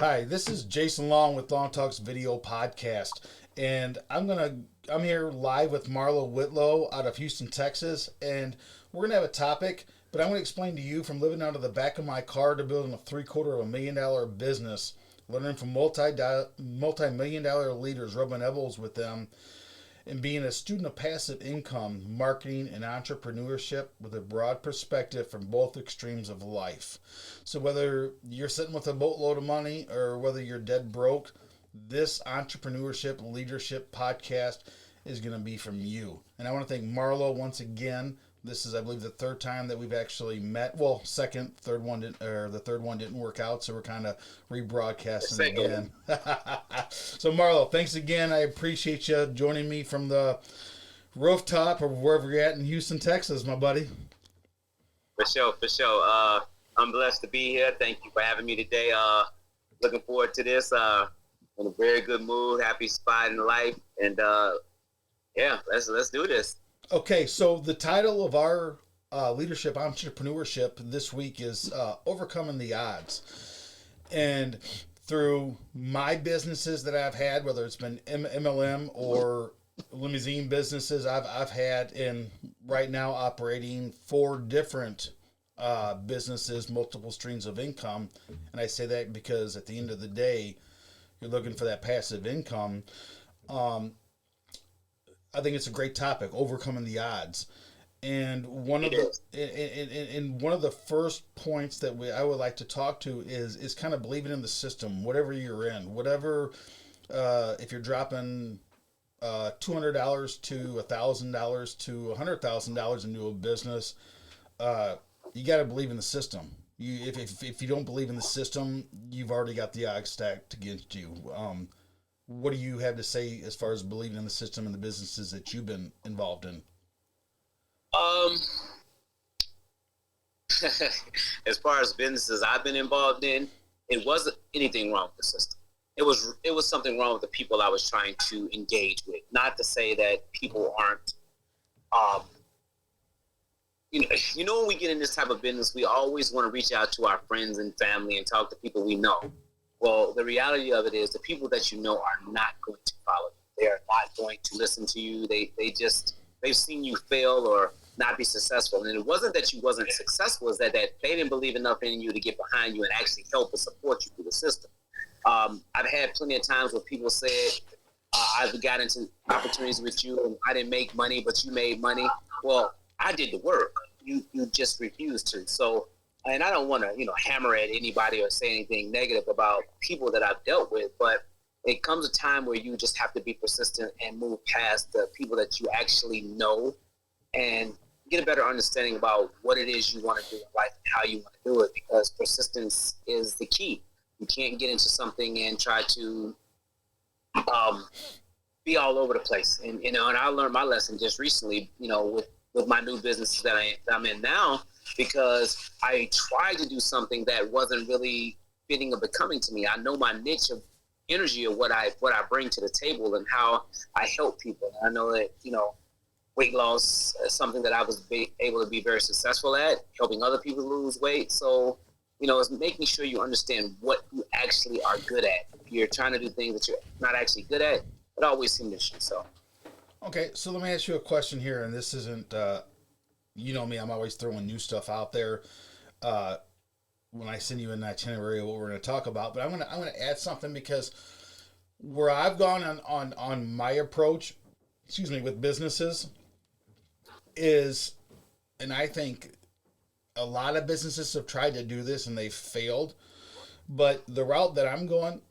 Hi, this is Jason Long with Long Talks Video Podcast, and I'm here live with Marlow Whitlow out of Houston, Texas, and we're gonna have a topic. But I want to explain to you from living out of the back of my car to building a $750,000 business, learning from multi-million dollar leaders, rubbing elbows with them, and being a student of passive income, marketing, and entrepreneurship with a broad perspective from both extremes of life. So, whether you're sitting with a boatload of money or whether you're dead broke, this entrepreneurship leadership podcast is going to be from you. And I want to thank Marlo once again. This is, I believe, the third time that we've actually met. Well, second, third one didn't, or the third one didn't work out, so we're kind of rebroadcasting again. So, Marlo, thanks again. I appreciate you joining me from the rooftop or wherever you're at in Houston, Texas, my buddy. For sure, for sure. I'm blessed to be here. Thank you for having me today. Looking forward to this. In a very good mood, happy spot in life, and yeah, let's do this. Okay, so the title of our leadership entrepreneurship this week is Overcoming the Odds. And through my businesses that I've had, whether it's been MLM or limousine businesses, I've had, and right now operating 4 different businesses, multiple streams of income. And I say that because at the end of the day, you're looking for that passive income. I think it's a great topic, overcoming the odds. And one of the first points that I would like to talk to is kind of believing in the system, whatever you're in, whatever. If you're dropping $200 to $1,000 to $100,000 into a business, you got to believe in the system. If you don't believe in the system, you've already got the odds stacked against you. What do you have to say as far as believing in the system and the businesses that you've been involved in? As far as businesses I've been involved in, it wasn't anything wrong with the system. It was something wrong with the people I was trying to engage with. Not to say that people aren't, when we get in this type of business, we always want to reach out to our friends and family and talk to people we know. Well, the reality of it is the people that you know are not going to follow you. They are not going to listen to you. They've seen you fail or not be successful. And it wasn't that you wasn't successful, it's that they didn't believe enough in you to get behind you and actually help and support you through the system. I've had plenty of times where people said, I've got into opportunities with you and I didn't make money, but you made money. Well, I did the work. You just refused to. So, and I don't want to, hammer at anybody or say anything negative about people that I've dealt with, but it comes a time where you just have to be persistent and move past the people that you actually know and get a better understanding about what it is you want to do in life and how you want to do it, because persistence is the key. You can't get into something and try to be all over the place. And, and I learned my lesson just recently, with my new businesses that I'm in now, because I tried to do something that wasn't really fitting or becoming to me. I know my niche of energy of what I bring to the table and how I help people. I know that, weight loss is something that I was able to be very successful at, helping other people lose weight. So, it's making sure you understand what you actually are good at. If you're trying to do things that you're not actually good at, it always hinders you. So. Okay, so let me ask you a question here, and this isn't, you know me, I'm always throwing new stuff out there when I send you an itinerary of what we're going to talk about, but I'm going to add something, because where I've gone on my approach, with businesses is, and I think a lot of businesses have tried to do this and they've failed, but the route that I'm going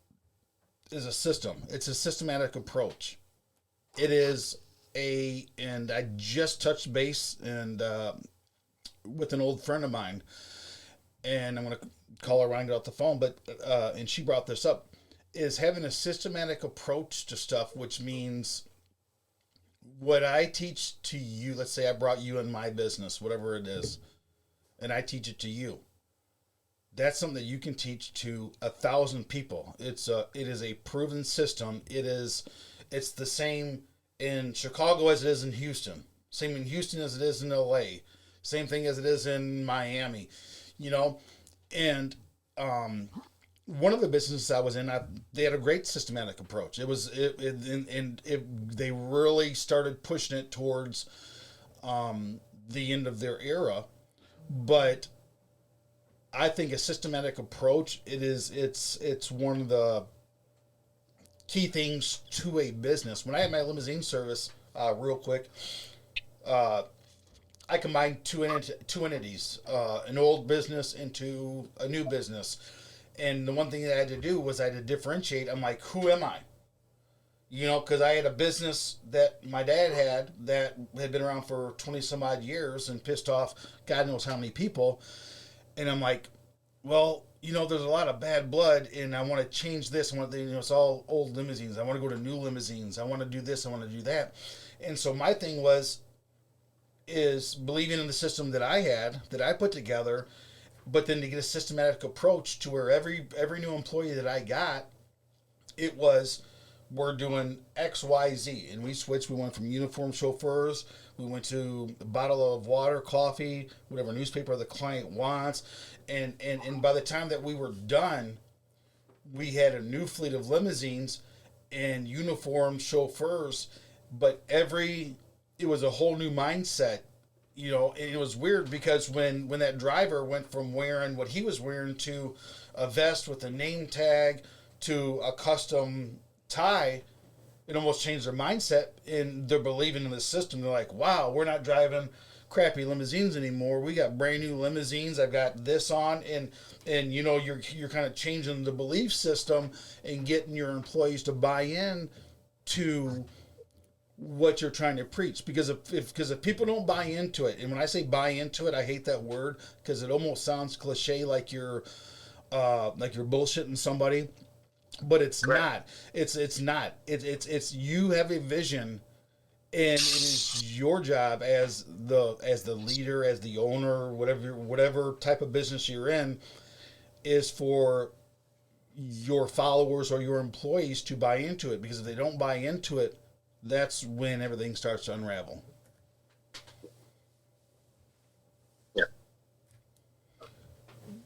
is a system. It's a systematic approach. It is and I just touched base and with an old friend of mine, and I'm going to call her around, get off the phone, but and she brought this up, is having a systematic approach to stuff, which means what I teach to you. Let's say I brought you in my business, whatever it is, and I teach it to you. That's something that you can teach to 1,000 people. It is a proven system. It's the same in Chicago as it is in Houston. Same in Houston as it is in LA. Same thing as it is in Miami. And one of the businesses I was in, they had a great systematic approach. They really started pushing it towards the end of their era. But I think a systematic approach, it's one of the key things to a business. When I had my limousine service, real quick, I combined two entities, an old business into a new business. And the one thing that I had to do was I had to differentiate. I'm like, who am I? Because I had a business that my dad had that had been around for 20 some odd years and pissed off God knows how many people. And I'm like, well, there's a lot of bad blood, and I want to change this. I want it's all old limousines. I want to go to new limousines. I want to do this. I want to do that. And so my thing is believing in the system that I had, that I put together, but then to get a systematic approach to where every new employee that I got, it was, we're doing X, Y, Z. And we switched. We went from uniform chauffeurs. We went to a bottle of water, coffee, whatever newspaper the client wants. And by the time that we were done, we had a new fleet of limousines and uniform chauffeurs. But it was a whole new mindset, and it was weird because when that driver went from wearing what he was wearing to a vest with a name tag to a custom tie, it almost changed their mindset, and they're believing in the system. They're like, wow, we're not driving crappy limousines anymore. We got brand new limousines. I've got this on, and you're kind of changing the belief system and getting your employees to buy in to what you're trying to preach. Because if people don't buy into it, and when I say buy into it, I hate that word because it almost sounds cliche, like you're bullshitting somebody. But it's Correct. Not. It's not. It's you have a vision, and it is your job as the leader, as the owner, whatever type of business you're in, is for your followers or your employees to buy into it. Because if they don't buy into it, that's when everything starts to unravel. Yeah.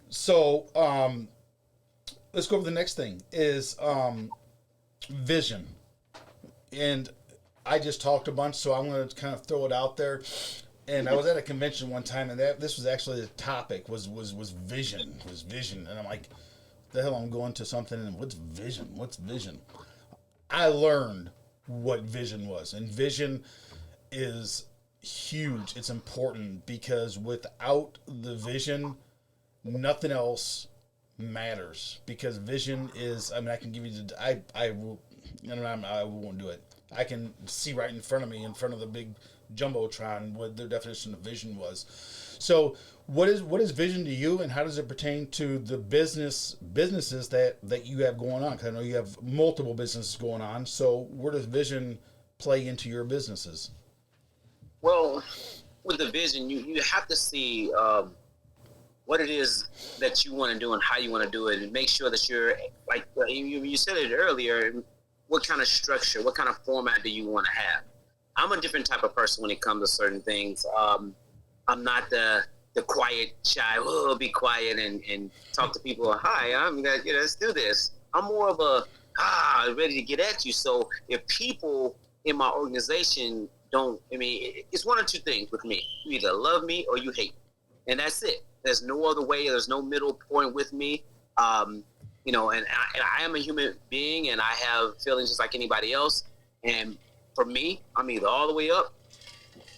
So, let's go over the next thing is vision. And I just talked a bunch, so I'm going to kind of throw it out there. And I was at a convention one time, and this was actually the topic was vision. Was vision. And I'm like, the hell, I'm going to something, and what's vision? What's vision? I learned what vision was. And vision is huge. It's important because without the vision, nothing else matters. Because vision is, I can give you I won't do it. I can see right in front of me, in front of the big jumbotron, what their definition of vision was. So what is vision to you, and how does it pertain to the businesses that you have going on? Because I know you have multiple businesses going on. So where does vision play into your businesses? Well, with the vision, you have to see what it is that you want to do and how you want to do it, and make sure that you're, like you said it earlier, what kind of structure, what kind of format do you want to have? I'm a different type of person when it comes to certain things. I'm not the quiet, shy, be quiet and talk to people. Hi, I'm gonna, let's do this. I'm more of a, ready to get at you. So if people in my organization don't, it's one or two things with me. You either love me or you hate me. And that's it. There's no other way. There's no middle point with me. And I am a human being, and I have feelings just like anybody else. And for me, I'm either all the way up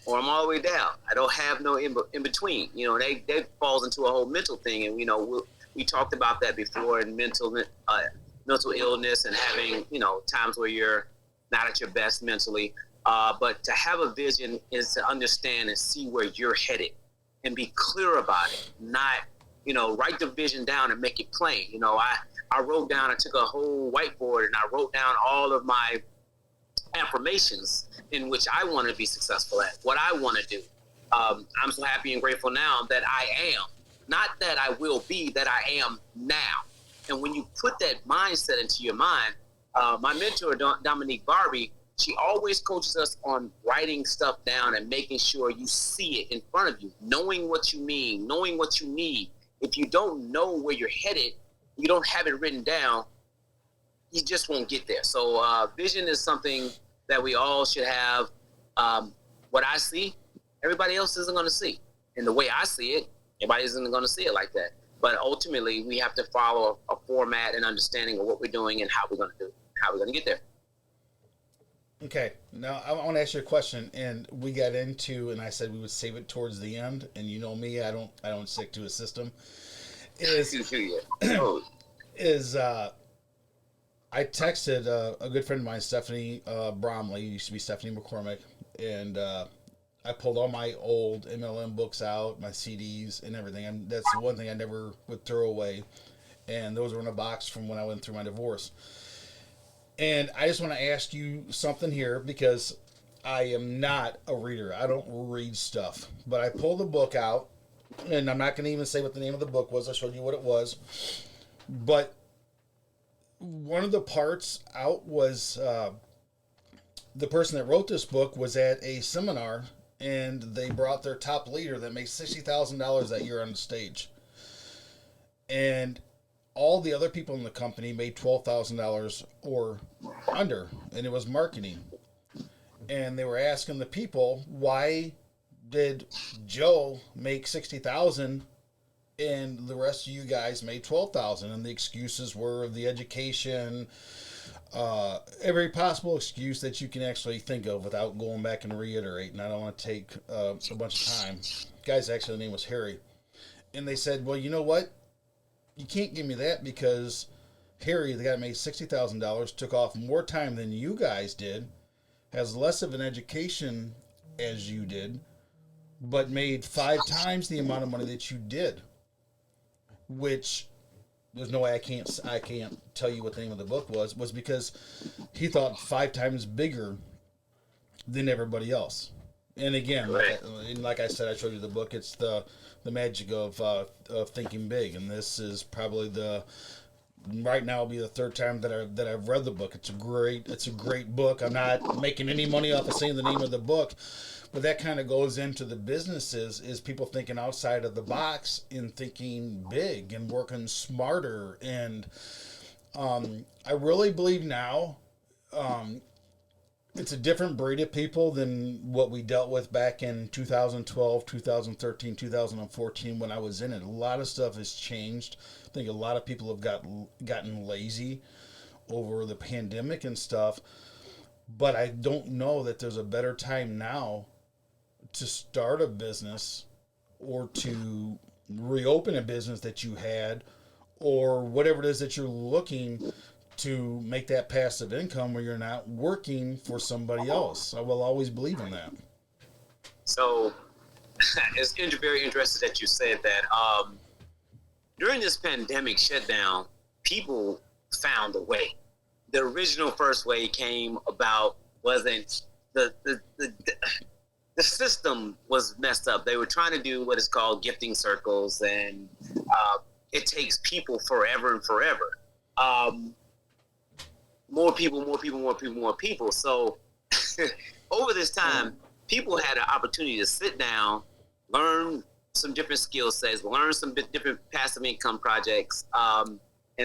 or I'm all the way down. I don't have no in between. That falls into a whole mental thing. And, we talked about that before, in mental illness and having, times where you're not at your best mentally. But to have a vision is to understand and see where you're headed and be clear about it. Not, write the vision down and make it plain. I wrote down, I took a whole whiteboard and I wrote down all of my affirmations in which I want to be successful at, what I want to do. I'm so happy and grateful now that I am, not that I will be, that I am now. And when you put that mindset into your mind, my mentor, Dominique Barbie, she always coaches us on writing stuff down and making sure you see it in front of you, knowing what you mean, knowing what you need. If you don't know where you're headed, you don't have it written down, you just won't get there. So vision is something that we all should have. What I see, everybody else isn't going to see. And the way I see it, everybody isn't going to see it like that. But ultimately, we have to follow a format and understanding of what we're doing and how we're going to do it, how we're going to get there. Okay, now I want to ask you a question, and we got into, and I said we would save it towards the end, and you know me, I don't stick to a system. I texted a good friend of mine, Stephanie Bromley, used to be Stephanie McCormick, and I pulled all my old MLM books out, my CDs and everything, and that's the one thing I never would throw away, and those were in a box from when I went through my divorce. And I just want to ask you something here, because I am not a reader. I don't read stuff, but I pulled the book out, and I'm not going to even say what the name of the book was. I showed you what it was, but one of the parts out was the person that wrote this book was at a seminar, and they brought their top leader that makes $60,000 that year on the stage. And all the other people in the company made $12,000 or under, and it was marketing. And they were asking the people, why did Joe make $60,000 and the rest of you guys made $12,000? And the excuses were the education, every possible excuse that you can actually think of without going back and reiterating. I don't want to take a bunch of time. Guy's actually name was Harry. And they said, well, you know what? You can't give me that, because Harry, the guy that made $60,000, took off more time than you guys did, has less of an education as you did, but made 5 times the amount of money that you did. Which there's no way I can't tell you what the name of the book was because he thought 5 times bigger than everybody else. And again, like I said, I showed you the book. It's the magic of thinking big, and this is probably right now will be the 3rd time that I've read the book. It's a great book. I'm not making any money off of saying the name of the book, but that kind of goes into the businesses, is people thinking outside of the box and thinking big and working smarter. And I really believe now it's a different breed of people than what we dealt with back in 2012, 2013, 2014 when I was in it. A lot of stuff has changed. I think a lot of people have gotten lazy over the pandemic and stuff. But I don't know that there's a better time now to start a business or to reopen a business that you had, or whatever it is that you're looking to make that passive income where you're not working for somebody else. I will always believe in that. So it's very interesting that you said that. During this pandemic shutdown, people found a way. The original first way came about wasn't the system was messed up. They were trying to do what is called gifting circles, and it takes people forever and forever. More people. So over this time, people had an opportunity to sit down, learn some different skill sets, learn some different passive income projects. And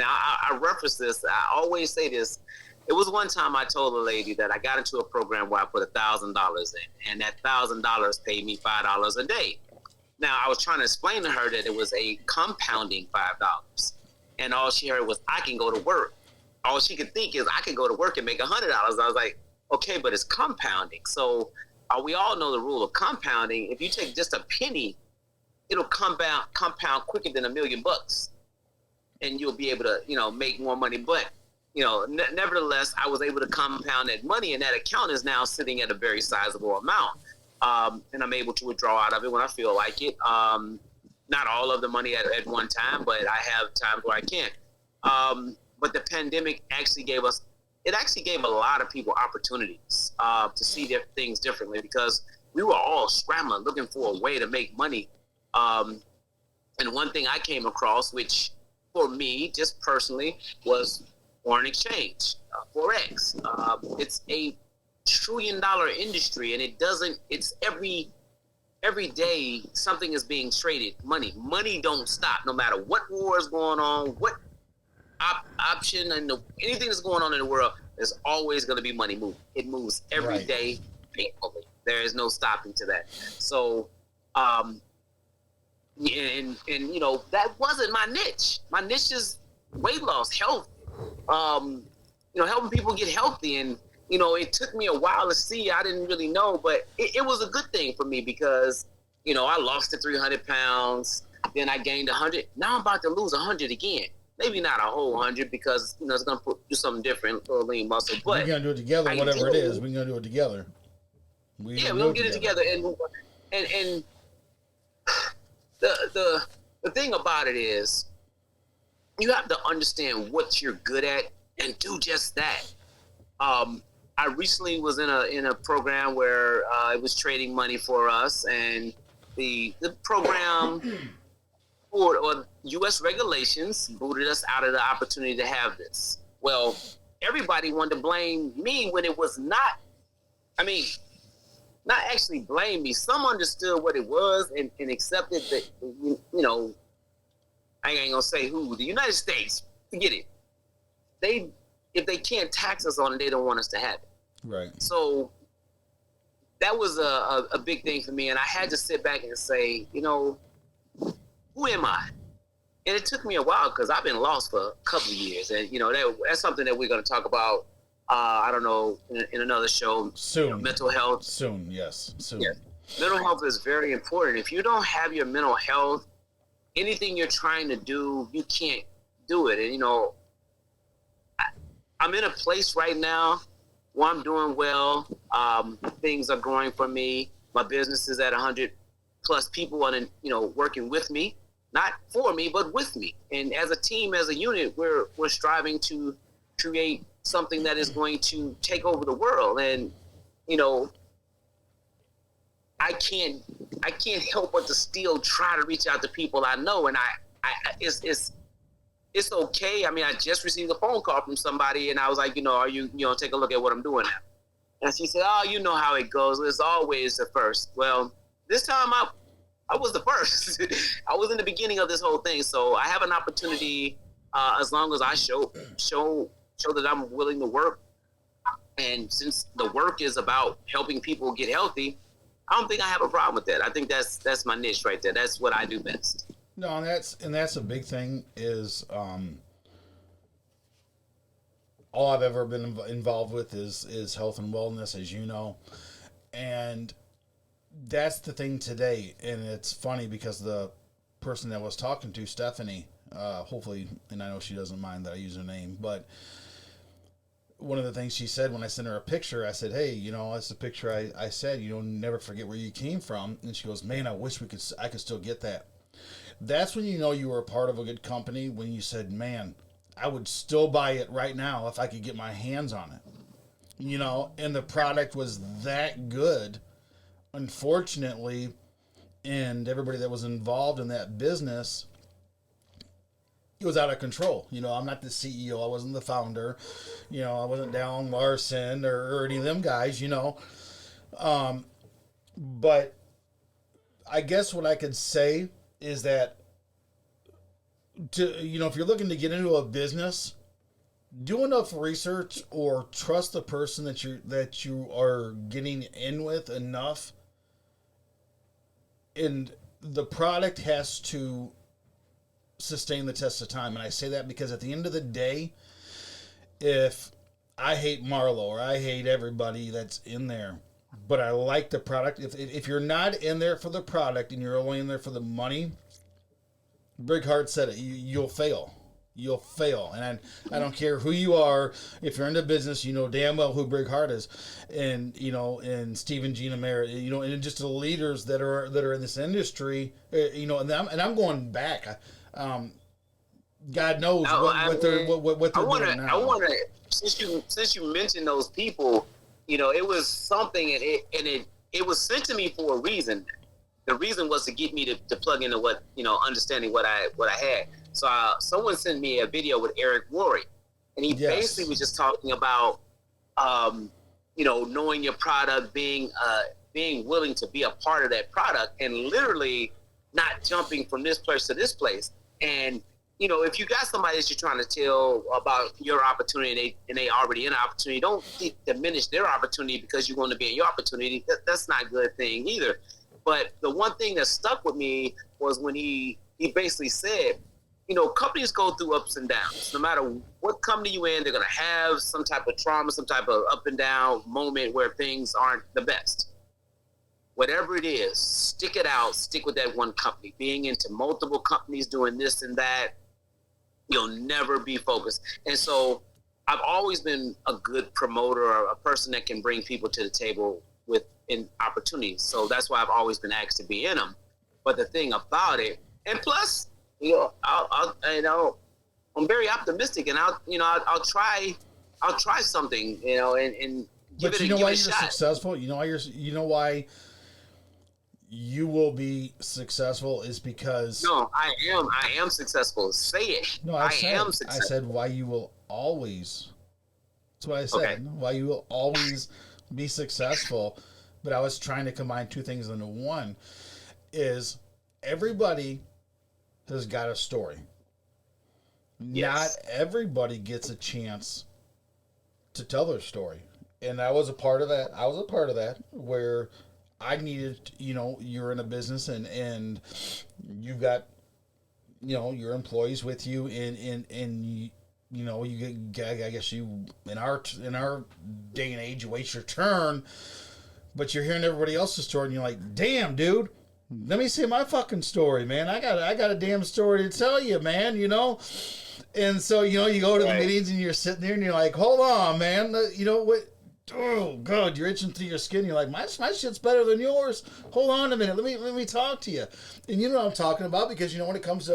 I reference this. I always say this. It was one time I told a lady that I got into a program where I put $1,000 in, and that $1,000 paid me $5 a day. Now, I was trying to explain to her that it was a compounding $5. And all she heard was, I can go to work. All she could think is, I can go to work and make $100. I was like, okay, but it's compounding. So we all know the rule of compounding. If you take just a penny, it'll compound quicker than $1 million, and you'll be able to, make more money. But, nevertheless, I was able to compound that money, and that account is now sitting at a very sizable amount. And I'm able to withdraw out of it when I feel like it. Not all of the money at one time, but I have times where I can't. But the pandemic actually gave a lot of people opportunities to see their things differently, because we were all scrambling, looking for a way to make money. And one thing I came across, which for me, just personally, was foreign exchange, Forex. It's a $1 trillion industry, and it's every day something is being traded. Money don't stop, no matter what war is going on, what option and anything that's going on in the world, there's always going to be money moving. It moves every day painfully. There is no stopping to that. So, and you know, that wasn't my niche. My niche is weight loss, health, you know, helping people get healthy. And, you know, it took me a while to see. I didn't really know, but it was a good thing for me because, you know, I lost the 300 pounds. Then I gained 100. Now I'm about to lose 100 again. Maybe not a whole 100 because, you know, it's going to do something different, a little lean muscle. But we're going to do it together, whatever it is. We're going to do it together. We're going to get it together. And the thing about it is you have to understand what you're good at and do just that. I recently was in a program where it was trading money for us, and the program or U.S. regulations booted us out of the opportunity to have this. Well, everybody wanted to blame me when it was not. I mean, not actually blame me. Some understood what it was and accepted that, you know, I ain't gonna say who, the United States, forget it. If they can't tax us on it, they don't want us to have it. Right. So that was a big thing for me. And I had to sit back and say, you know, who am I? And it took me a while because I've been lost for a couple of years. And, you know, that's something that we're going to talk about, I don't know, in another show. Soon. You know, mental health. Soon, yes. Soon. Yeah. Mental health is very important. If you don't have your mental health, anything you're trying to do, you can't do it. And, you know, I'm in a place right now where I'm doing well. Things are growing for me. My business is at 100 plus people on, you know, working with me, not for me, but with me. And as a team, as a unit, we're striving to create something that is going to take over the world. And, you know, I can't help but to still try to reach out to people I know. And it's okay. I mean, I just received a phone call from somebody, and I was like, you know, take a look at what I'm doing now. And she said, oh, you know how it goes. It's always the first. Well, this time I was the first. I was in the beginning of this whole thing. So I have an opportunity, as long as I show that I'm willing to work. And since the work is about helping people get healthy, I don't think I have a problem with that. I think that's my niche right there. That's what I do best. No, and that's a big thing is all I've ever been involved with is health and wellness, as you know. And that's the thing today. And it's funny because the person that I was talking to, Stephanie, hopefully, and I know she doesn't mind that I use her name, but one of the things she said when I sent her a picture, I said, hey, you know, that's the picture I said, you know, never forget where you came from. And she goes, man, I wish I could still get that. That's when you know you were a part of a good company, when you said, man, I would still buy it right now if I could get my hands on it. You know, and the product was that good, unfortunately, and everybody that was involved in that business, it was out of control. You know, I'm not the CEO. I wasn't the founder. You know, I wasn't Dallin Larson or any of them guys, you know. But I guess what I could say is that, if you're looking to get into a business, do enough research or trust the person that you are getting in with enough, and the product has to sustain the test of time. And I say that because at the end of the day, if I hate Marlowe or I hate everybody that's in there, but I like the product, if you're not in there for the product and you're only in there for the money, Brighart said it, you'll fail. You'll fail. And I don't care who you are. If you're in the business, you know damn well who Brighart is. And, you know, and Stephen Gina Merritt, you know, and just the leaders that are in this industry, you know, and I'm going back. God knows what they're doing now. I want to, since you mentioned those people, you know, it was something, and it was sent to me for a reason. The reason was to get me to plug into what, you know, understanding what I had. So someone sent me a video with Eric Worre, and he basically was just talking about, you know, knowing your product, being willing to be a part of that product, and literally not jumping from this place to this place. And if you got somebody that you're trying to tell about your opportunity and they already in an opportunity, don't diminish their opportunity because you want to be in your opportunity. That's not a good thing either. But the one thing that stuck with me was when he basically said, companies go through ups and downs. No matter what company you're in, they're going to have some type of trauma, some type of up and down moment where things aren't the best. Whatever it is, stick it out, stick with that one company. Being into multiple companies doing this and that, you'll never be focused. And so I've always been a good promoter or a person that can bring people to the table in opportunities. So that's why I've always been asked to be in them. But the thing about it, and plus, I'm very optimistic, and I'll try something, and give But it you know give why it a you're shot. successful? You know why you will be successful is because No, I am successful. Say it. no, I am I successful. said why you will always. That's what I said. Okay. Why you will always be successful. But I was trying to combine two things into one. Is everybody has got a story. Yes. Not everybody gets a chance to tell their story. And I was a part of that. I was a part of that where I needed, you're in a business and you've got, your employees with you and you get, I guess you, in our day and age, you wait your turn, but you're hearing everybody else's story and you're like, damn, dude, let me see my fucking story, man. I got a damn story to tell you, man, And so, you go to the meetings and you're sitting there and you're like, hold on, man. What? Oh, God, you're itching through your skin. You're like, my shit's better than yours. Hold on a minute. Let me talk to you. And you know what I'm talking about because, when it comes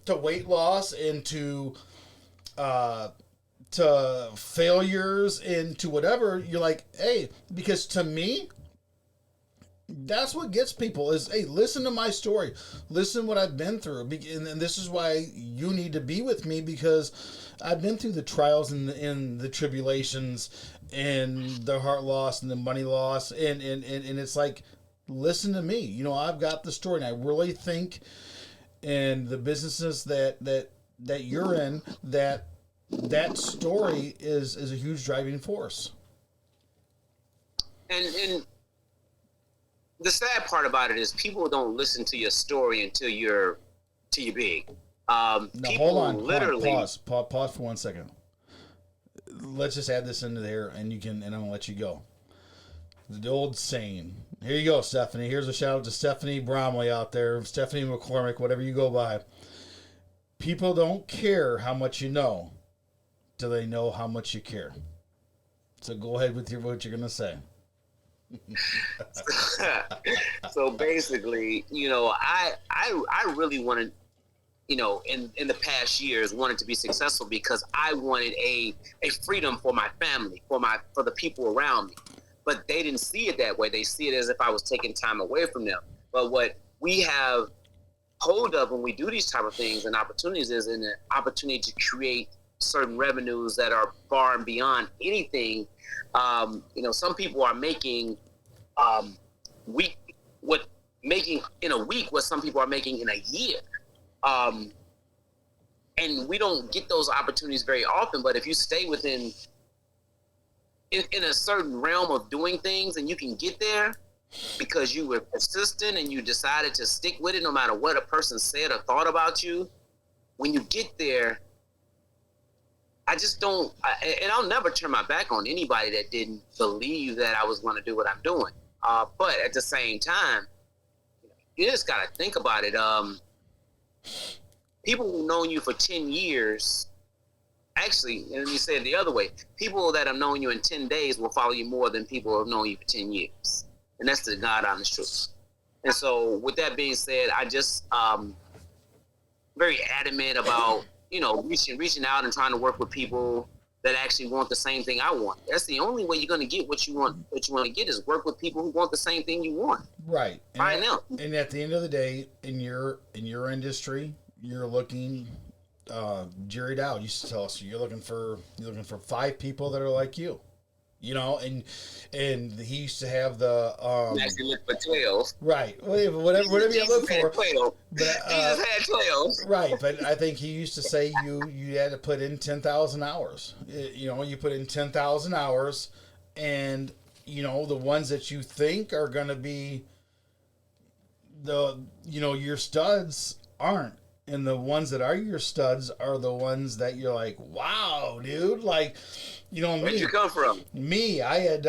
to weight loss and to failures and to whatever, you're like, hey, because to me, that's what gets people is, hey, listen to my story. Listen what I've been through. And this is why you need to be with me because I've been through the trials and the tribulations and the heart loss and the money loss. And it's like, listen to me. I've got the story. And I really think in the businesses that you're in, that story is a huge driving force. And the sad part about it is people don't listen to your story until you're big. Now, People hold on, pause for 1 second. Let's just add this into there, and I'm gonna let you go. The old saying. Here you go, Stephanie. Here's a shout out to Stephanie Bromley out there, Stephanie McCormick, whatever you go by. People don't care how much you know till they know how much you care. So go ahead with what you're gonna say. So basically, I really wanted, in the past years, wanted to be successful because I wanted a freedom for my family, for the people around me. But they didn't see it that way. They see it as if I was taking time away from them. But what we have hold of when we do these type of things and opportunities is an opportunity to create certain revenues that are far and beyond anything. Some people are making making in a week what some people are making in a year. And we don't get those opportunities very often, but if you stay within in a certain realm of doing things and you can get there because you were persistent and you decided to stick with it no matter what a person said or thought about you, when you get there, and I'll never turn my back on anybody that didn't believe that I was going to do what I'm doing. But at the same time, you just got to think about it. People who've known you for 10 years, actually, and you say it the other way, people that have known you in 10 days will follow you more than people who have known you for 10 years. And that's the God honest truth. And so with that being said, I just very adamant about, reaching out and trying to work with people that actually want the same thing I want. That's the only way you're going to get what you want. What you want to get is work with people who want the same thing you want. Right. Right now. And at the end of the day, in your industry, you're looking. Jerry Dowd used to tell us you're looking for 5 people that are like you. you know, and he used to have the Actually look for 12. right, whatever you look for. 12. But Jesus had 12. right, but I think he used to say you had to put in 10,000 hours. You know, you put in 10,000 hours, and you know the ones that you think are going to be your studs aren't, and the ones that are your studs are the ones that you're like, wow, dude, like, Where'd you come from? Me, I had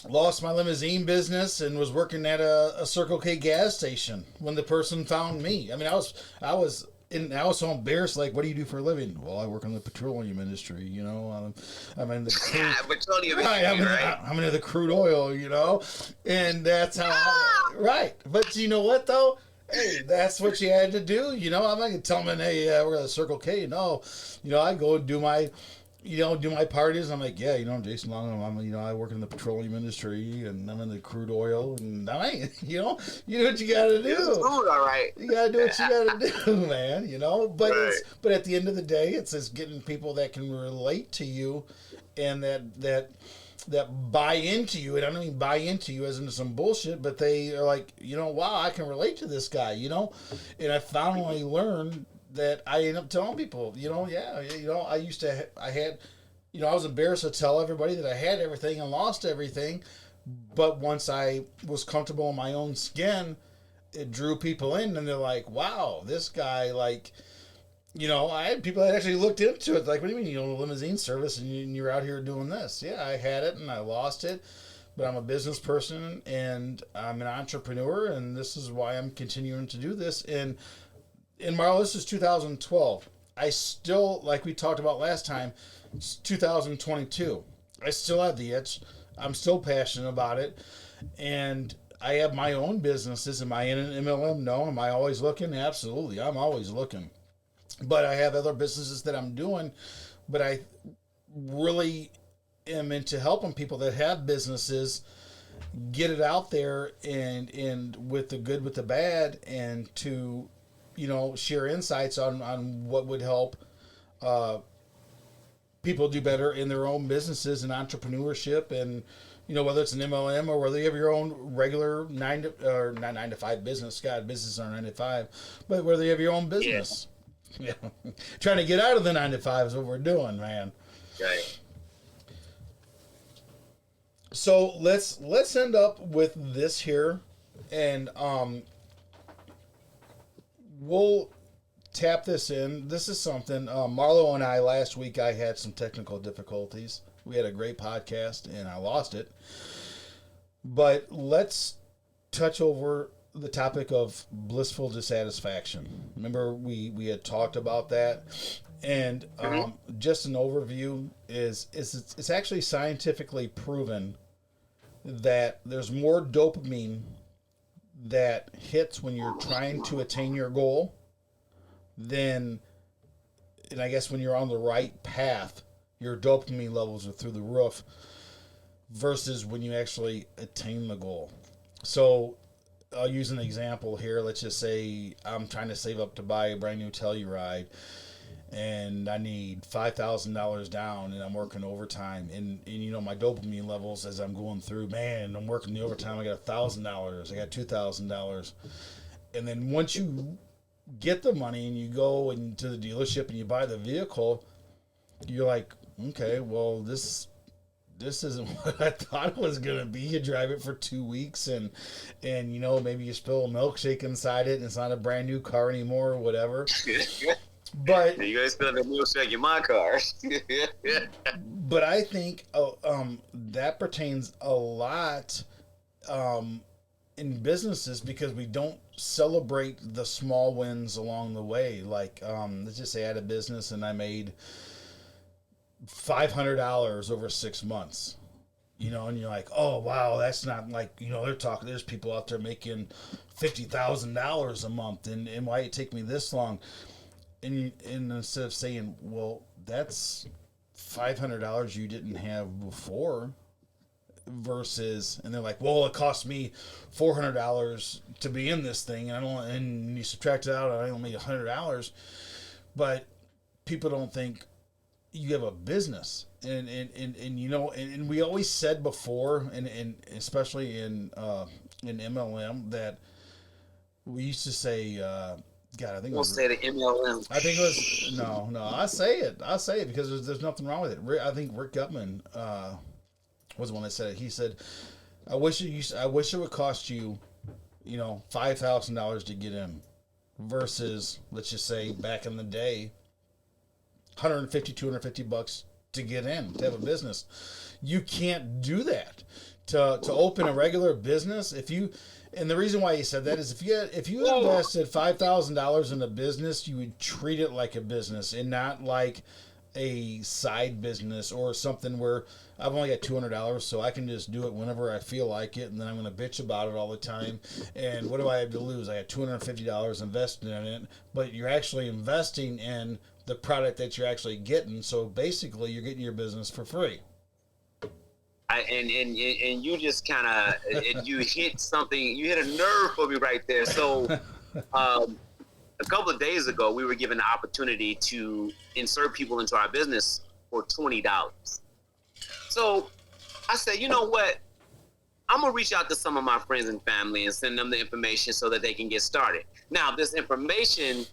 lost my limousine business and was working at a Circle K gas station when the person found me. I mean, I was so embarrassed. Like, what do you do for a living? Well, I work in the petroleum industry. You know, I'm in the petroleum right, industry, right? I'm into the crude oil. You know, and that's how. Right, but you know what though? Hey, that's what you had to do. You know, I'm not gonna tell them, hey, we're at a Circle K. No, you know, I go do my parties. I'm like, yeah, I'm Jason Long. I work in the petroleum industry, and I'm in the crude oil, and you do what you gotta do. Food, all right. You gotta do what you gotta do, man. But right. but at the end of the day, it's just getting people that can relate to you, and that buy into you. And I don't mean buy into you as into some bullshit, but they are like, wow, I can relate to this guy. And I finally learned that I end up telling people, I used to, I was embarrassed to tell everybody that I had everything and lost everything. But once I was comfortable in my own skin, it drew people in, and they're like, wow, this guy, like, I had people that actually looked into it. Like, what do you mean, limousine service, and you're out here doing this? Yeah, I had it and I lost it, but I'm a business person and I'm an entrepreneur, and this is why I'm continuing to do this. And Marlo, this is 2012. I still, like we talked about last time, it's 2022. I still have the itch. I'm still passionate about it. And I have my own businesses. Am I in an MLM? No. Am I always looking? Absolutely. I'm always looking. But I have other businesses that I'm doing. But I really am into helping people that have businesses get it out there, and with the good, with the bad, and to share insights on what would help people do better in their own businesses and entrepreneurship, and whether it's an MLM or whether you have your own regular 9 to 5 business. God, business are 9 to 5, but whether you have your own business, trying to get out of the 9 to 5 is what we're doing, man. Right. So let's end up with this here, and we'll tap this in. This is something Marlo and I, last week I had some technical difficulties. We had a great podcast and I lost it. But let's touch over the topic of blissful dissatisfaction. Remember we had talked about that, and just an overview is it's actually scientifically proven that there's more dopamine that hits when you're trying to attain your goal than, and I guess when you're on the right path, your dopamine levels are through the roof, versus when you actually attain the goal. So I'll use an example here. Let's just say I'm trying to save up to buy a brand new Telluride, and I need $5,000 down, and I'm working overtime, and my dopamine levels as I'm going through, man, I'm working the overtime, I got $1,000, I got $2,000, and then once you get the money and you go into the dealership and you buy the vehicle, you're like, okay, well, this isn't what I thought it was gonna be. You drive it for 2 weeks, and maybe you spill a milkshake inside it, and it's not a brand new car anymore, or whatever. But you guys spill the milkshake in my car. But I think that pertains a lot in businesses, because we don't celebrate the small wins along the way. Like, let's just say I had a business and I made $500 over 6 months, and you're like, oh wow, that's not like, there's people out there making $50,000 a month, and why it take me this long? And instead of saying, well, that's $500 you didn't have before, versus, and they're like, well, it cost me $400 to be in this thing, and you subtract it out, I only made $100. But people don't think, you have a business. And you know, and we always said before, and especially in MLM, that we used to say, God, I think it We'll was, say the MLM. I think it was, no, I say it because there's nothing wrong with it. I think Rick Gutman was the one that said it. He said, I wish it would cost you, you know, $5,000 to get in, versus, let's just say back in the day, 150, 250 bucks to get in, to have a business. You can't do that. To open a regular business, if you, and the reason why he said that is if you invested $5,000 in a business, you would treat it like a business and not like a side business or something where I've only got $200, so I can just do it whenever I feel like it, and then I'm going to bitch about it all the time. And what do I have to lose? I had $250 invested in it, but you're actually investing in the product that you're actually getting. So basically, you're getting your business for free. And you just kind of you hit something. You hit a nerve for me right there. So, a couple of days ago, we were given the opportunity to insert people into our business for $20. So, I said, you know what? I'm gonna reach out to some of my friends and family and send them the information so that they can get started. Now, this information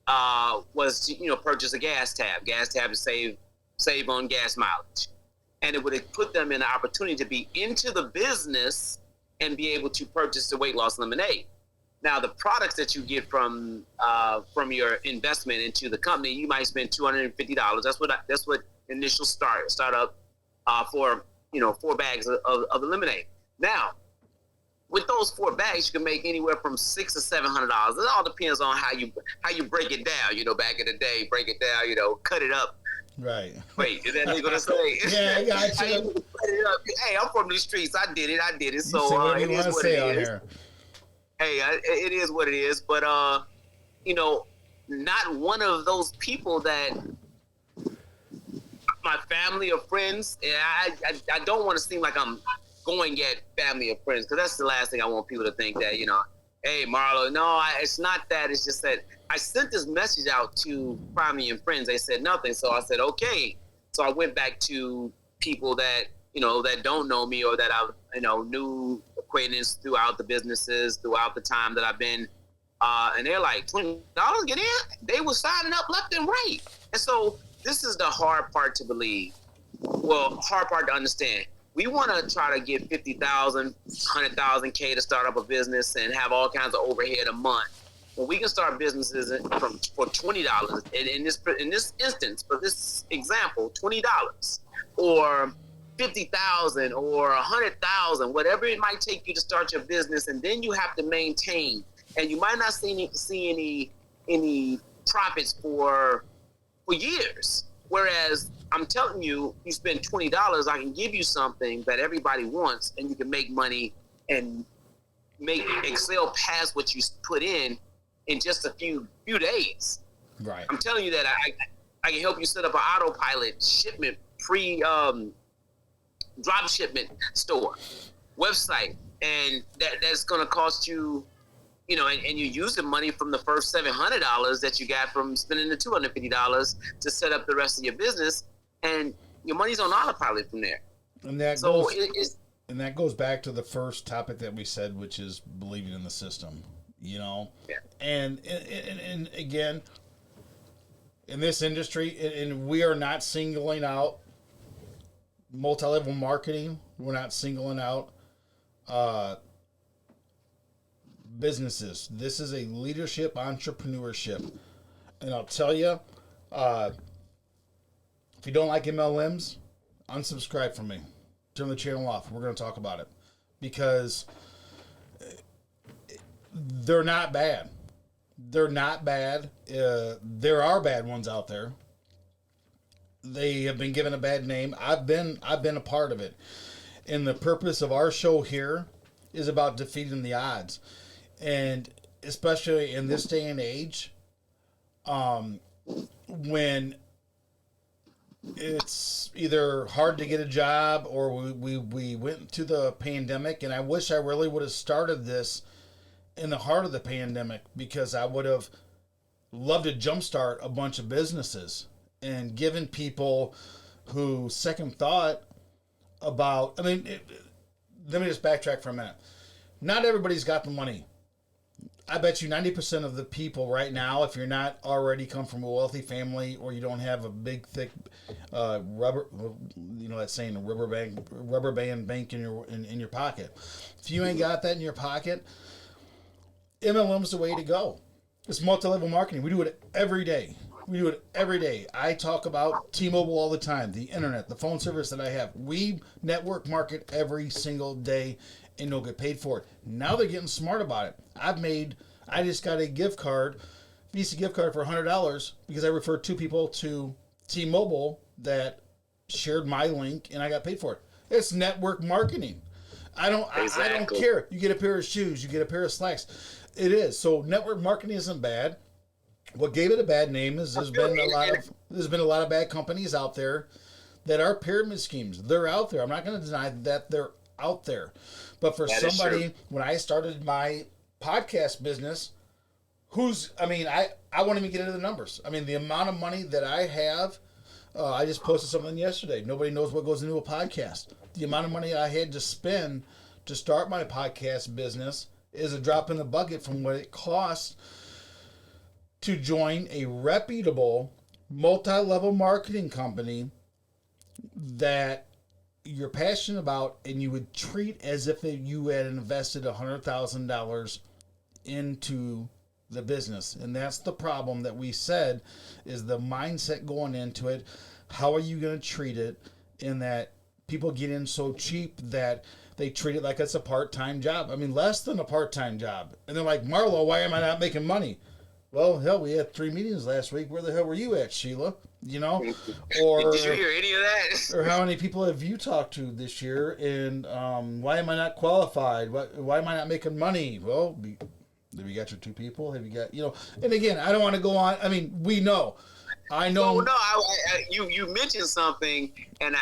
was to, purchase a gas tab. Gas tab to save on gas mileage. And it would have put them in the opportunity to be into the business and be able to purchase the weight loss lemonade. Now, the products that you get from your investment into the company, you might spend $250. That's what initial startup for 4 bags of the lemonade. Now, with those 4 bags, you can make anywhere from $600 to $700. It all depends on how you break it down. Back in the day, break it down. Cut it up. Right. Wait, is that legal to say? Yeah, I got you. Hey, I'm from the streets. I did it. So it is what it is. Hey, it is what it is. But not one of those people that my family or friends. I don't want to seem like I'm going at family or friends, because that's the last thing I want people to think that hey, Marlo. No, it's not that. It's just that I sent this message out to family and friends. They said nothing. So I said, okay. So I went back to people that, that don't know me, or that I've, new acquaintance throughout the businesses, throughout the time that I've been. And they're like, $20 get in? They were signing up left and right. And so this is the hard part to believe. Well, hard part to understand. We want to try to get 50,000, 100,000 K to start up a business and have all kinds of overhead a month. Well, we can start businesses for $20. In this instance, for this example, $20 or 50,000 or 100,000, whatever it might take you to start your business, and then you have to maintain. And you might not see any profits for years. Whereas I'm telling you, you spend $20, I can give you something that everybody wants, and you can make money and make excel past what you put in just a few days. Right. I'm telling you that I can help you set up an autopilot shipment, drop shipment store website, and that's going to cost you, and you use the money from the first $700 that you got from spending the $250 to set up the rest of your business, and your money's on autopilot from there. And that goes back to the first topic that we said, which is believing in the system. Yeah. And again, in this industry, and we are not singling out multi-level marketing. We're not singling out businesses. This is a leadership entrepreneurship. And I'll tell you, if you don't like MLMs, unsubscribe from me. Turn the channel off. We're going to talk about it. Because they're not bad. They're not bad. There are bad ones out there. They have been given a bad name. I've been a part of it. And the purpose of our show here is about defeating the odds. And especially in this day and age, when it's either hard to get a job or we went to the pandemic, and I wish I really would have started this in the heart of the pandemic, because I would have loved to jumpstart a bunch of businesses. and giving people who second thought about, let me just backtrack for a minute. Not everybody's got the money. I bet you 90% of the people right now, if you're not already come from a wealthy family or you don't have a big, thick rubber, that saying, a rubber band bank in your pocket. If you ain't got that in your pocket, MLM's the way to go. It's multi-level marketing. We do it every day. I talk about T-Mobile all the time, the internet, the phone service that I have. We network market every single day and you'll get paid for it. Now they're getting smart about it. I just got a gift card, Visa gift card for $100 because I referred two people to T-Mobile that shared my link and I got paid for it. It's network marketing. I don't care. You get a pair of shoes, you get a pair of slacks. It is. So network marketing isn't bad. What gave it a bad name is there's been a lot of bad companies out there that are pyramid schemes. They're out there. I'm not going to deny that they're out there. But for somebody, when I started my podcast business, I won't even get into the numbers. The amount of money that I have, I just posted something yesterday. Nobody knows what goes into a podcast. The amount of money I had to spend to start my podcast business is a drop in the bucket from what it costs to join a reputable multi-level marketing company that you're passionate about and you would treat as if you had invested $100,000 into the business. And that's the problem that we said is the mindset going into it. How are you going to treat it? In that people get in so cheap that they treat it like it's a part-time job. Less than a part-time job. And they're like, Marlowe, why am I not making money? Well, hell, we had 3 meetings last week. Where the hell were you at, Sheila? Or did you hear any of that? Or how many people have you talked to this year? And why am I not qualified? Why am I not making money? Well, have you got your 2 people? Have you got, And again, I don't want to go on. We know. I know. No, you mentioned something, and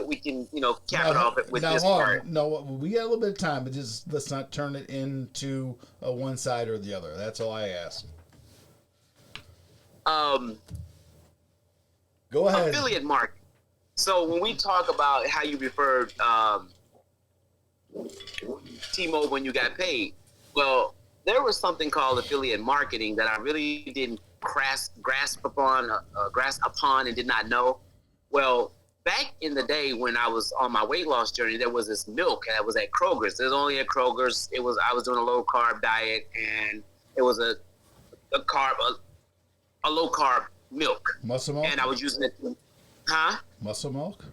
we can cap it off with this part. No, we got a little bit of time, but just let's not turn it into one side or the other. That's all I ask. Go ahead. Affiliate marketing. So when we talk about how you referred T-Mobile when you got paid, well, there was something called affiliate marketing that I really didn't grasp upon and did not know. Well, back in the day when I was on my weight loss journey, there was this milk that was at Kroger's. It was only at Kroger's. I was doing a low carb diet, and it was a low carb milk. Muscle milk. And I was using it. Muscle milk.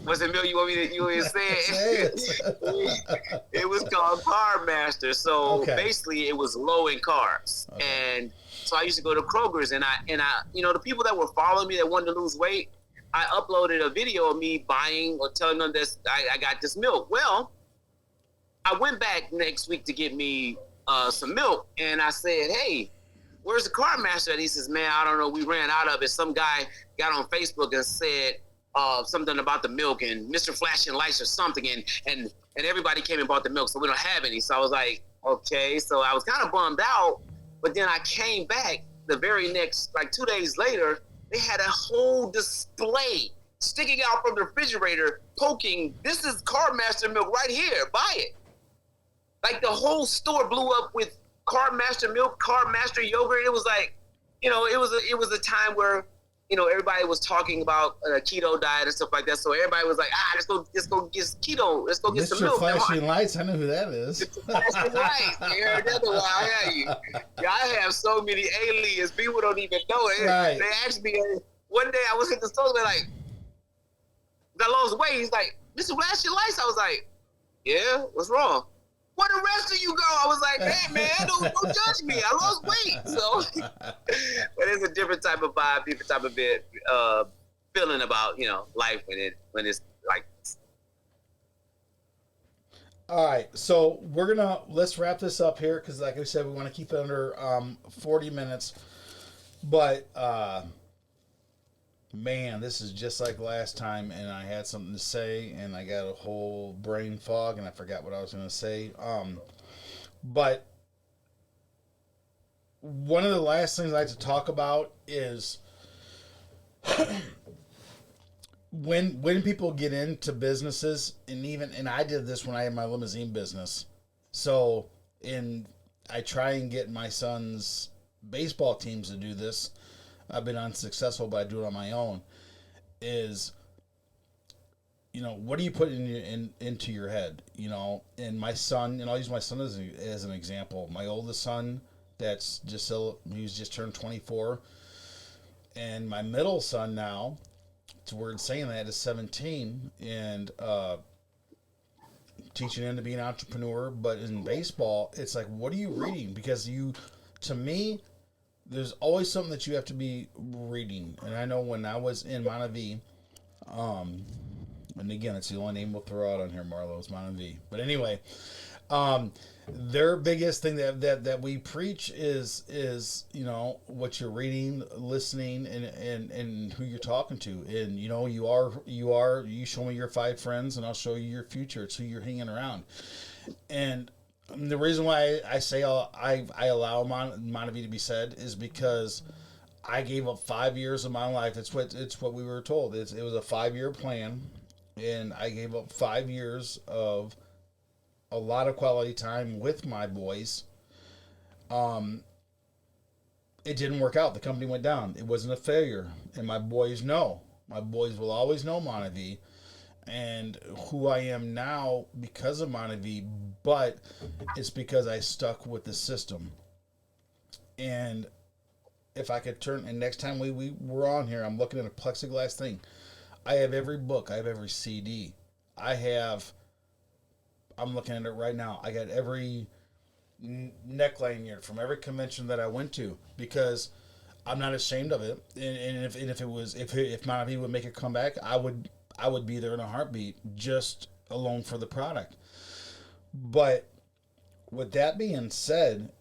Was it milk? You want me to say it? It was called Carb Master. So basically, it was low in carbs, and so I used to go to Kroger's, and I the people that were following me that wanted to lose weight, I uploaded a video of me buying or telling them this. I got this milk. Well, I went back next week to get me some milk, and I said, "Hey, where's the Carb Master?" And he says, "Man, I don't know. We ran out of it." Some guy got on Facebook and said something about the milk and Mr. Flashing Lights or something, and everybody came and bought the milk, so we don't have any. So I was like, okay. So I was kind of bummed out, but then I came back the very next, 2 days later, they had a whole display sticking out from the refrigerator, poking, "This is Carb Master milk right here, buy it." The whole store blew up with Carb Master milk, Carb Master yogurt. It was it was a time where everybody was talking about a keto diet and stuff like that. So everybody was like, let's go get keto. Let's go get some milk. Mr. Flashing Lights, I know who that is. Mr. Flashing Lights. You heard that one. I have you. Yeah, I have so many aliens. People don't even know it. Right. They asked me, one day I was at the store, they're like, I lost weight. He's like, "Mr. Flashing Lights." I was like, "Yeah, what's wrong?" "Where the rest of you go?" I was like, "Hey, man, don't judge me. I lost weight." So, but it's a different type of vibe, different type of feeling about life when it's like this. All right, so let's wrap this up here because, like I said, we want to keep it under 40 minutes. But man, this is just like last time, and I had something to say, and I got a whole brain fog, and I forgot what I was going to say. But one of the last things I like to talk about is when people get into businesses, and I did this when I had my limousine business. So in I try and get my son's baseball teams to do this. I've been unsuccessful, but I do it on my own. Is what do you put into your head? And my son, and I'll use my son as an example. My oldest son, he's just turned 24, and my middle son now, it's weird saying that, is 17, and teaching him to be an entrepreneur. But in baseball, it's like, what are you reading? Because to me, there's always something that you have to be reading. And I know when I was in Montevideo, and again, it's the only name we'll throw out on here, Marlowe, is Montevideo. But anyway, their biggest thing that we preach is what you're reading, listening, and who you're talking to. And you show me your 5 friends, and I'll show you your future. It's who you're hanging around. And the reason why I say I allow Montevideo to be said is because I gave up 5 years of my life. It's what we were told. It was a 5-year plan, and I gave up 5 years of a lot of quality time with my boys. It didn't work out. The company went down. It wasn't a failure, and my boys know. My boys will always know Montevideo and who I am now because of Montevideo, but it's because I stuck with the system. And if I could turn, and next time we were on here, I'm looking at a plexiglass thing. I have every book. I have every CD. I'm looking at it right now. I got every neck lanyard from every convention that I went to because I'm not ashamed of it. And if Montevideo would make a comeback, I would be there in a heartbeat, just alone for the product. But with that being said,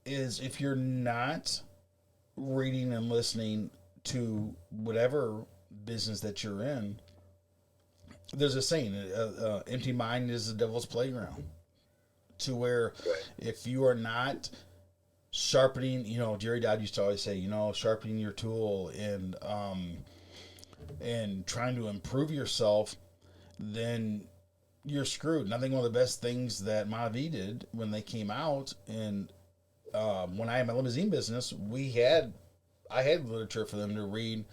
is if you're not reading and listening to whatever business that you're in, there's a saying, empty mind is the devil's playground. To where if you are not sharpening, Jerry Dodd used to always say, sharpening your tool and trying to improve yourself, then you're screwed. And I think one of the best things that Mavi did when they came out, and when I had my limousine business, I had literature for them to read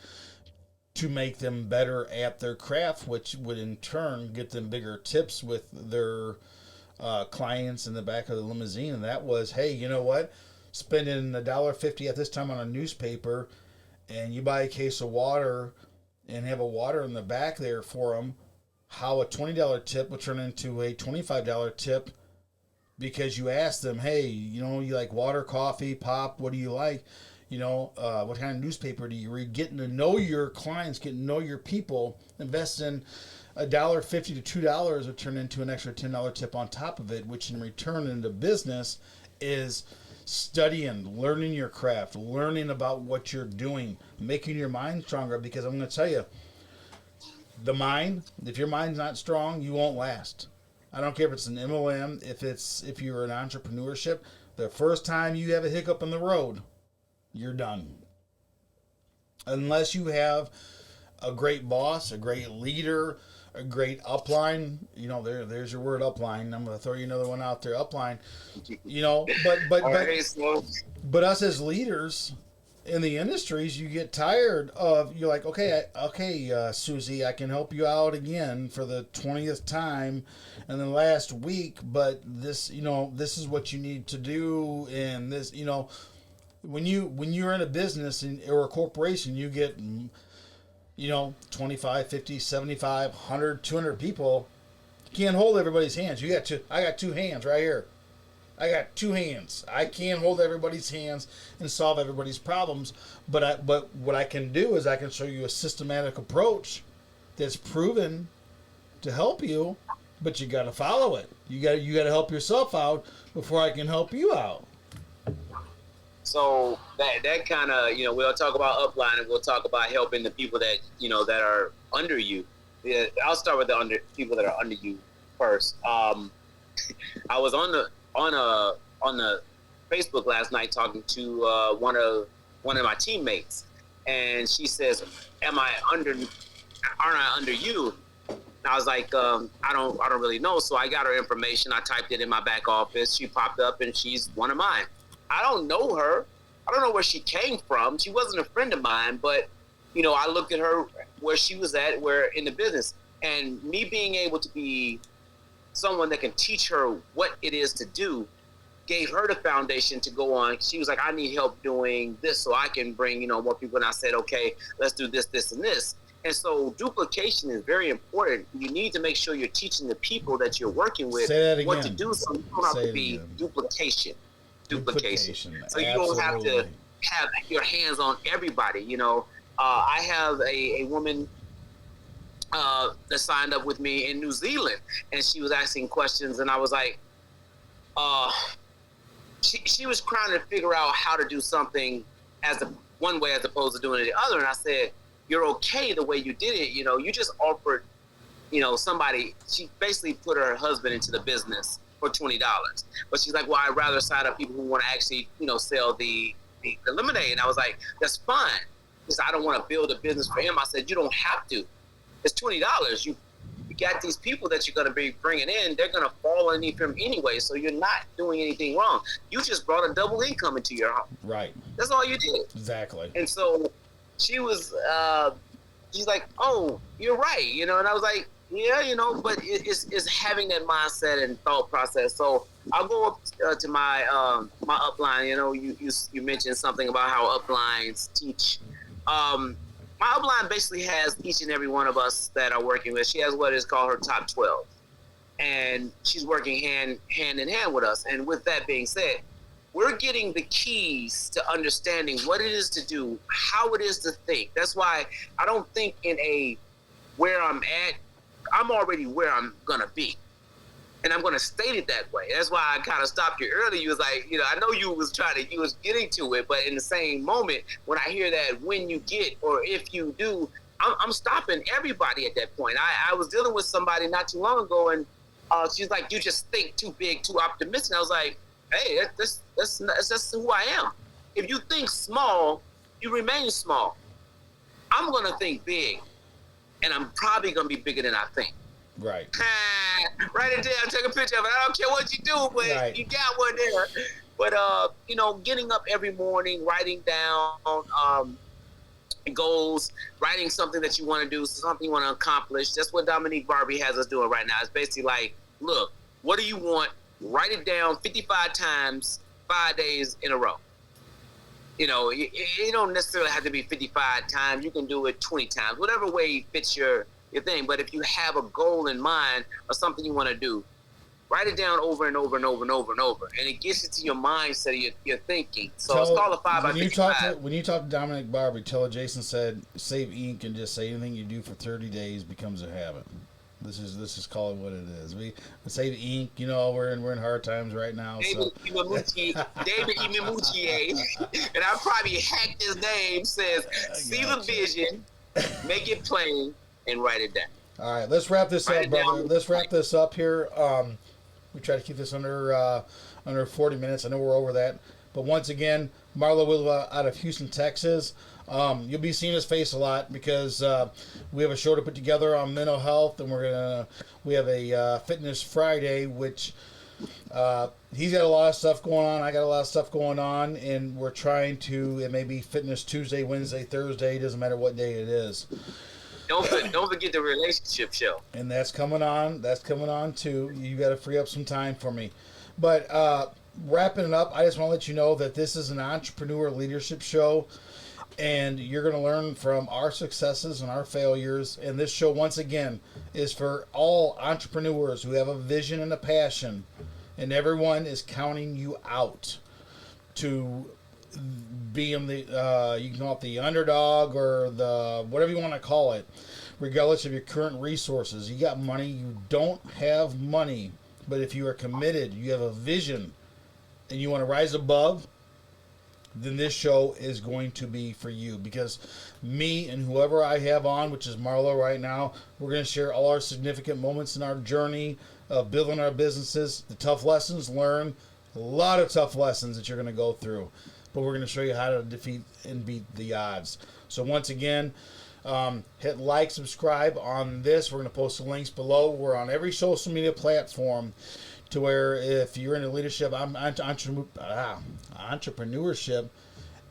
to make them better at their craft, which would in turn get them bigger tips with their clients in the back of the limousine. And that was, hey, you know what? Spending $1.50 at this time on a newspaper, and you buy a case of water and have a water in the back there for them, how a $20 tip would turn into a $25 tip because you asked them, hey, you like water, coffee, pop, what do you like? What kind of newspaper do you read? Getting to know your clients, getting to know your people, investing $1.50 to $2 would turn into an extra $10 tip on top of it, which in return into business is studying, learning your craft, learning about what you're doing, making your mind stronger. Because I'm going to tell you, if your mind's not strong, you won't last. I don't care if it's an MLM, if you're an entrepreneurship, the first time you have a hiccup in the road, you're done. Unless you have a great boss, a great leader, a great upline, there's your word, upline. I'm going to throw you another one out there, upline. But us as leaders in the industries, you get tired of, you're like, okay, Susie, I can help you out again for the 20th time in the last week, but this is what you need to do, and this, when you're in a business or a corporation, you get 25, 50, 75, 100, 200 people. You can't hold everybody's hands. I got 2 hands right here. I got 2 hands. I can't hold everybody's hands and solve everybody's problems. But what I can do is I can show you a systematic approach that's proven to help you, but you got to follow it. You got to help yourself out before I can help you out. So that kind of, we'll talk about upline, and we'll talk about helping the people that, that are under you. Yeah, I'll start with the people that are under you first. I was on the Facebook last night talking to one of my teammates, And she says, aren't I under you? And I was like, I don't really know. So I got her information. I typed it in my back office. She popped up, and she's one of mine. I don't know her. I don't know where she came from. She wasn't a friend of mine, but I looked at her where she was at, where in the business, and me being able to be someone that can teach her what it is to do gave her the foundation to go on. She was like, I need help doing this so I can bring, more people. And I said, okay, let's do this, this, and this. And so duplication is very important. You need to make sure you're teaching the people that you're working with what to do, so you don't have to be duplication. So you don't have to have your hands on everybody. I have a woman that signed up with me in New Zealand, and she was asking questions, and I was like, she was trying to figure out how to do something one way as opposed to doing it the other. And I said, you're okay the way you did it. You just offered, somebody, she basically put her husband into the business for $20. But she's like, well, I'd rather sign up people who want to actually, sell the lemonade. And I was like, that's fine. Because I don't want to build a business for him. I said, you don't have to. It's $20. You got these people that you're going to be bringing in. They're going to fall underneath him anyway. So you're not doing anything wrong. You just brought a double income into your home. Right. That's all you did. Exactly. And so she was, she's like, oh, you're right. And I was like, yeah, but it's having that mindset and thought process. So I'll go up to my upline. You mentioned something about how uplines teach. My upline basically has each and every one of us that are working with. She has what is called her top 12. And she's working hand in hand with us. And with that being said, we're getting the keys to understanding what it is to do, how it is to think. That's why I don't think in where I'm at, I'm already where I'm going to be. And I'm going to state it that way. That's why I kind of stopped you earlier. You was like, I know you was getting to it, but in the same moment, when I hear that when you get or if you do, I'm stopping everybody at that point. I was dealing with somebody not too long ago, and she's like, you just think too big, too optimistic. And I was like, hey, that's who I am. If you think small, you remain small. I'm going to think big, and I'm probably going to be bigger than I think. Right. Write it down, take a picture of it. I don't care what you do, but You got one there. But, getting up every morning, writing down goals, writing something that you want to do, something you want to accomplish. That's what Dominique Barbie has us doing right now. It's basically like, look, what do you want? Write it down 55 times, 5 days in a row. You don't necessarily have to be 55 times. You can do it 20 times, whatever way fits your thing. But if you have a goal in mind or something you want to do, write it down over and over and over and over and over, and it gets into your mindset of your thinking. So it's called a 5 by 55. When you talk to Dominic Barbie, tell her Jason said, save ink and just say anything you do for 30 days becomes a habit. This is called what it is. We save ink. We're in hard times right now. David Imamuchie, and I probably hacked his name. Says, see the vision, make it plain, and write it down. All right, let's wrap this up, brother. Let's wrap this up here. We try to keep this under 40 minutes. I know we're over that, but once again, Marlow Whitlow out of Houston, Texas. You'll be seeing his face a lot because we have a show to put together on mental health, and we have a Fitness Friday, which he's got a lot of stuff going on. I got a lot of stuff going on, and we're trying to. It may be Fitness Tuesday, Wednesday, Thursday. It doesn't matter what day it is. Don't forget the relationship show. And that's coming on. That's coming on too. You got to free up some time for me. But wrapping it up, I just want to let you know that this is an entrepreneur leadership show, and you're going to learn from our successes and our failures. And this show, once again, is for all entrepreneurs who have a vision and a passion, and everyone is counting you out to being the you can call it the underdog or the whatever you want to call it, regardless of your current resources. You got money, you don't have money, but if you are committed, you have a vision, and you want to rise above, then this show is going to be for you. Because me and whoever I have on, which is Marlow right now, we're going to share all our significant moments in our journey of building our businesses, the tough lessons learned, A lot of tough lessons that you're going to go through, but we're going to show you how to defeat and beat the odds. So once again, hit like, subscribe on this. We're going to post the links below. We're on every social media platform, to where if you're into leadership, entrepreneurship,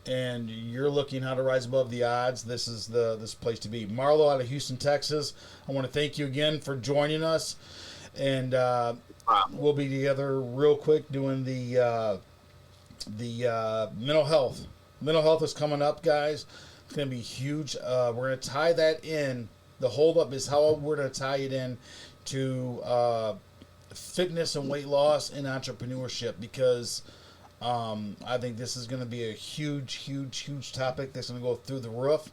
and you're looking how to rise above the odds, this is this place to be. Marlow out of Houston, Texas. I want to thank you again for joining us, and we'll be together real quick doing the mental health. Mental health is coming up, guys. It's going to be huge. We're going to tie that in. The holdup is how we're going to tie it in to fitness and weight loss and entrepreneurship, because I think this is going to be a huge topic that's going to go through the roof.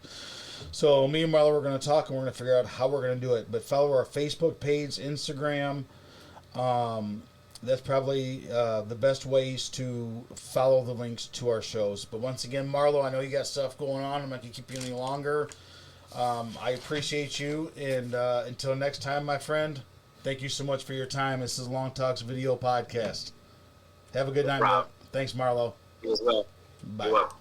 So me and Marlo are going to talk, and we're going to figure out how we're going to do it. But follow our Facebook page, Instagram. That's probably the best ways to follow the links to our shows. But once again, Marlo, I know you got stuff going on. I'm not going to keep you any longer. I appreciate you. And until next time, my friend, thank you so much for your time. This is Long Talks Video Podcast. Have a good night. Thanks, Marlo. You as well. Bye. You're welcome.